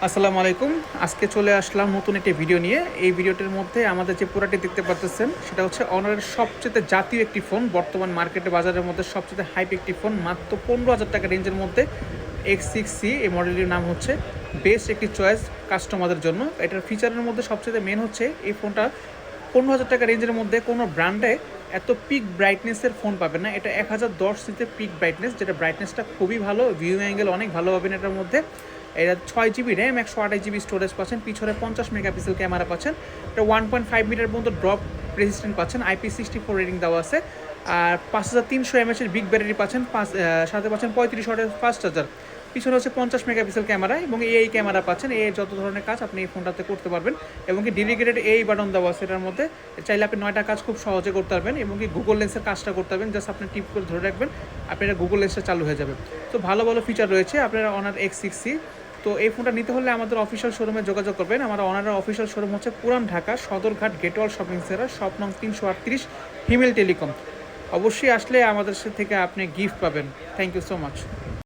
আসসালামু আলাইকুম। আজকে চলে আসলাম নতুন একটি ভিডিও নিয়ে। এই ভিডিওটির মধ্যে আমাদের যে প্রোডাক্টটি দেখতে পারতেছেন সেটা হচ্ছে অনারের সবচেয়ে জাতীয় একটি ফোন। বর্তমান মার্কেটে বাজারের মধ্যে সবচেয়ে হাইপ একটি ফোন, মাত্র 15,000 টাকা রেঞ্জের মধ্যে X6C। এই মডেলটির নাম হচ্ছে বেস্ট একটি চয়েস কাস্টমারদের জন্য। এটার ফিচারের মধ্যে সবচেয়ে মেন হচ্ছে এই ফোনটা 15,000 টাকা রেঞ্জের মধ্যে কোনো ব্র্যান্ডে এত পিক ব্রাইটনেসের ফোন পাবেন না। এটা 1010 নিতে পিক ব্রাইটনেস, যেটা ব্রাইটনেসটা খুবই ভালো, ভিউ অ্যাঙ্গেল অনেক ভালো পাবেন এটার মধ্যে। এটা 6 জিবি র্যাম, 128 জিবি স্টোরেজ পাচ্ছেন, পিছনে 50 মেগাপিক্সেল ক্যামেরা পাচ্ছেন। এটা 1.5 মিটার পর্যন্ত ড্রপ রেজিস্ট্যান্ট পাচ্ছেন, IP64 রেটিং দেওয়া আছে। আর 5300 mAh বিগ ব্যাটারি পাচ্ছেন, সাথে পাচ্ছেন 35 ওয়াটের ফাস্ট চার্জার। পিছনে হচ্ছে 50 মেগাপিক্সেল ক্যামেরা এবং এই ক্যামেরা পাচ্ছেন। এই যত ধরনের কাজ আপনি এই ফোনটাতে করতে পারবেন এবং কি ডেডিকেটেড এই বাটন দেওয়া আছে এটার মধ্যে। চাইলে আপনি 9টা কাজ খুব সহজে করতে পারবেন এবং কি গুগল লেন্সের কাজটা করতে পারবেন। জাস্ট আপনি টিপ করে ধরে রাখবেন, আপনার গুগল লেন্সটা চালু হয়ে যাবে। তো ভালো ভালো ফিচার রয়েছে আপনারা অনার X6C। তো এই ফোনটা নিতে হলে আমাদের অফিসিয়াল শোরুমে যোগাযোগ করবেন। আমার অনারের অফিসিয়াল শোরুম হচ্ছে পুরান ঢাকা সদরঘাট গেটওয়াল শপিং সেন্টার, শপ নং 338, হিমেল টেলিকম। অবশ্যই আসলে আমাদের থেকে আপনি গিফট পাবেন। Thank you so much.